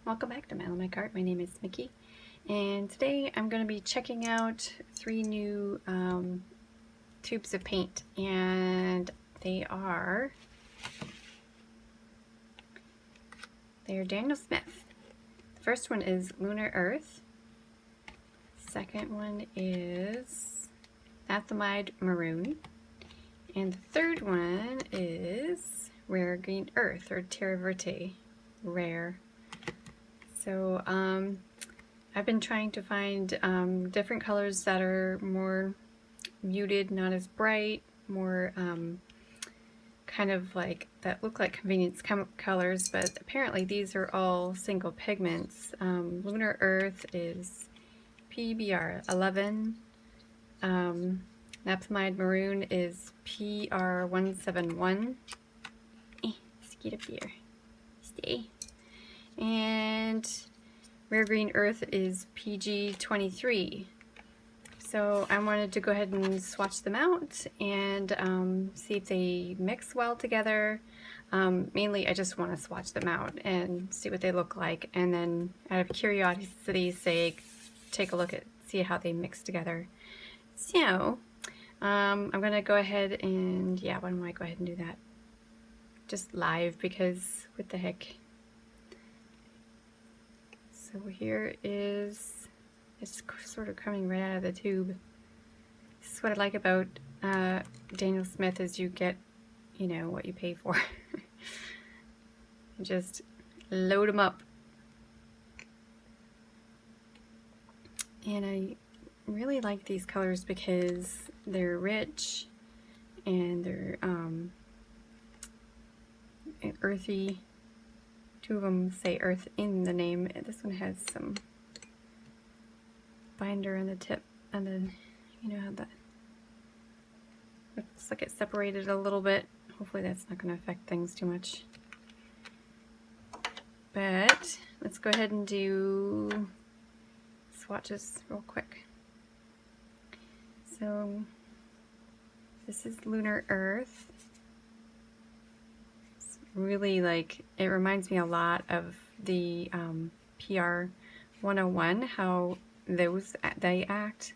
Welcome back to My Art. My name is Mikki, and today I'm going to be checking out 3 new tubes of paint, and they're Daniel Smith. The first one is Lunar Earth. Second one is Napthamide Maroon, and the third one is Rare Green Earth, or Terra Verte Rare. So I've been trying to find different colors that are more muted, not as bright, more kind of like that look like convenience colors, but apparently these are all single pigments. Lunar Earth is PBR 11. Napthamide Maroon is PR 171. Let's get up here. Stay. And Rare Green Earth is PG 23. So I wanted to go ahead and swatch them out and see if they mix well together. Mainly I just want to swatch them out and see what they look like, and then out of curiosity's sake take a look at see how they mix together. So I'm gonna go ahead and why don't I go ahead and do that just live, because what the heck. So here is, it's sort of coming right out of the tube. This is what I like about Daniel Smith, is you get, you know, what you pay for. Just load them up. And I really like these colors because they're rich and they're earthy. Two of them say earth in the name. This one has some binder on the tip, on the, you know how that looks like it's separated a little bit. Hopefully that's not going to affect things too much. But let's go ahead and do swatches real quick. So this is Lunar Earth. Really, like, it reminds me a lot of the PR 101, how they acts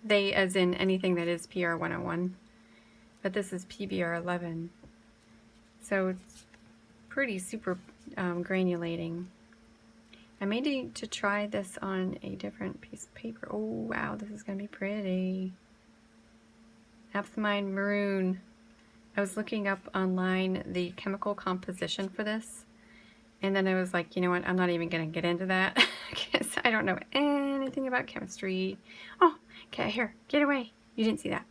they as in anything that is PR 101, but this is PBR 11, so it's pretty super granulating. I may need to try this on a different piece of paper. Oh wow, this is gonna be pretty. Napthamide Maroon. I was looking up online the chemical composition for this, and then I was like, you know what, I'm not even going to get into that because I don't know anything about chemistry. Oh, okay, here, get away. You didn't see that.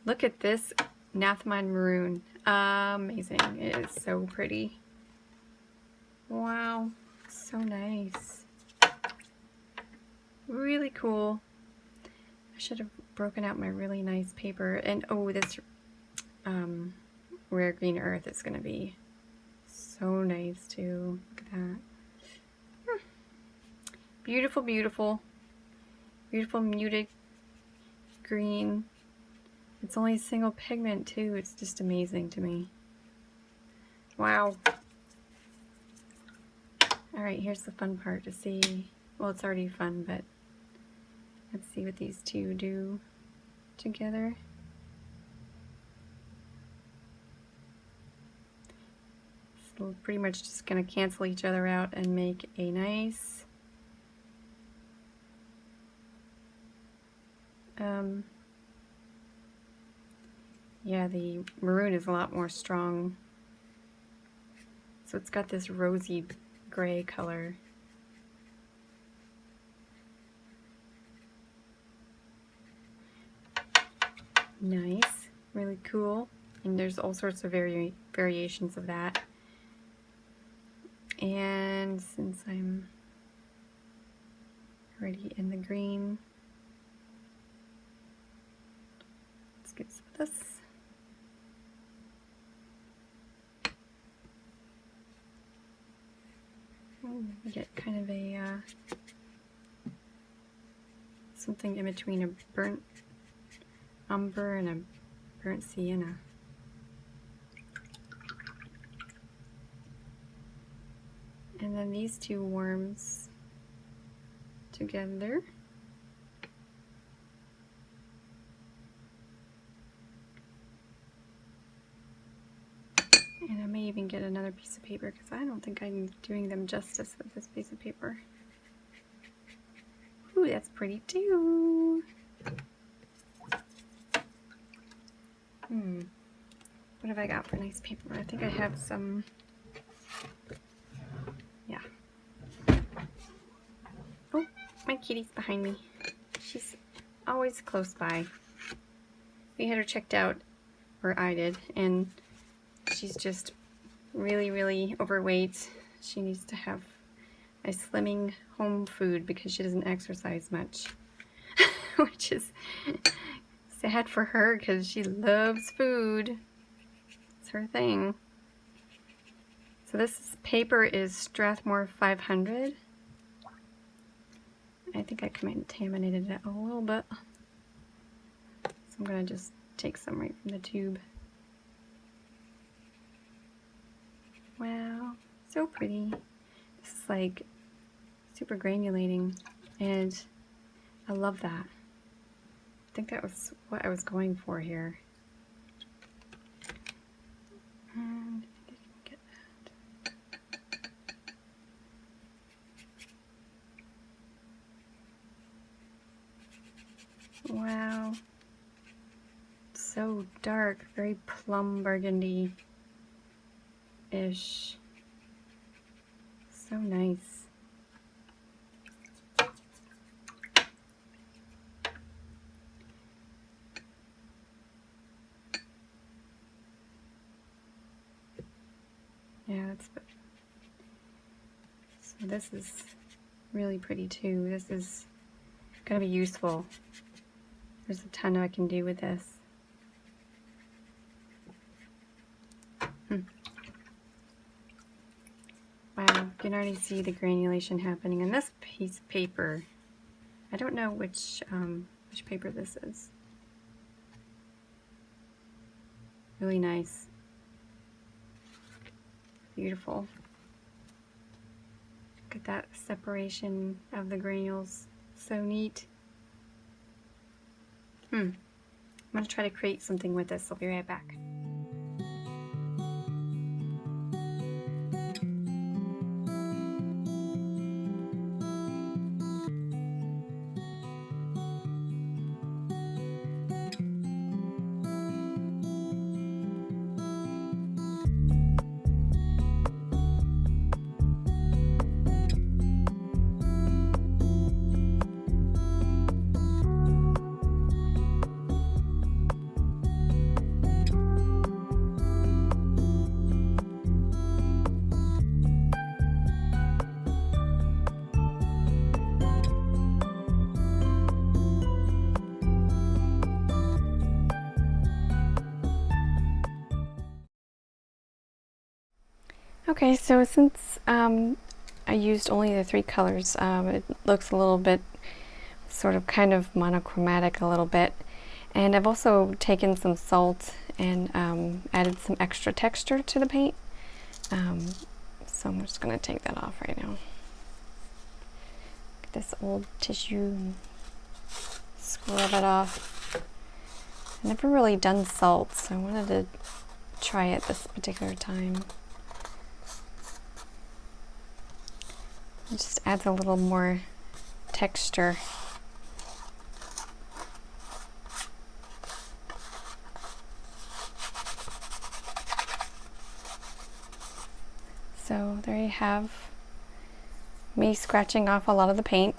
Look at this Napthamide Maroon. Amazing. It is so pretty. Wow, so nice. Really cool. I should have broken out my really nice paper. And oh, this Rare Green Earth is going to be so nice too. Look at that. Beautiful, beautiful. Beautiful muted green. It's only a single pigment too. It's just amazing to me. Wow. Alright, here's the fun part to see. Well, it's already fun, but let's see what these two do together. We're pretty much just going to cancel each other out and make a nice yeah, the maroon is a lot more strong, so it's got this rosy gray color. Nice, really cool, and there's all sorts of variations of that. And since I'm already in the green, let's get some of this. We get kind of a something in between a burnt umber and a burnt sienna. And then these two worms together. And I may even get another piece of paper because I don't think I'm doing them justice with this piece of paper. Ooh, that's pretty too. What have I got for nice paper? I think I have some, yeah. Oh, my kitty's behind me. She's always close by. We had her checked out, or I did, and she's just really, really overweight. She needs to have a slimming home food because she doesn't exercise much, which is sad for her because she loves food. It's her thing. So this paper is Strathmore 500. I think I contaminated it a little bit. So I'm going to just take some right from the tube. Wow, so pretty. This is like super granulating, and I love that. I think that was what I was going for here. And I think I can get that. Wow. So dark, very plum burgundy-ish. So nice. Yeah, so this is really pretty too. This is gonna be useful. There's a ton I can do with this. Wow, you can already see the granulation happening in this piece of paper. I don't know which paper this is. Really nice. Beautiful. Look at that separation of the granules. So neat. I'm going to try to create something with this. I'll be right back. Okay, so since I used only the 3 colors, it looks a little bit sort of kind of monochromatic a little bit. And I've also taken some salt and added some extra texture to the paint. So I'm just going to take that off right now. Get this old tissue and scrub it off. I've never really done salt, so I wanted to try it this particular time. It just adds a little more texture. So there you have me scratching off a lot of the paint.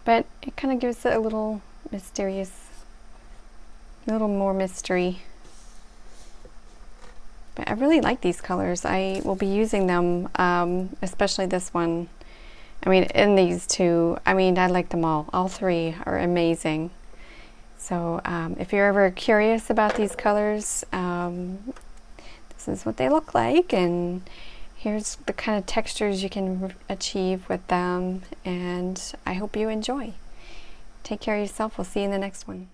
But it kind of gives it a little mysterious, a little more mystery. But I really like these colors. I will be using them, especially this one. I mean, in these two, I mean, I like them all. All 3 are amazing. So if you're ever curious about these colors, this is what they look like, and here's the kind of textures you can achieve with them, and I hope you enjoy. Take care of yourself. We'll see you in the next one.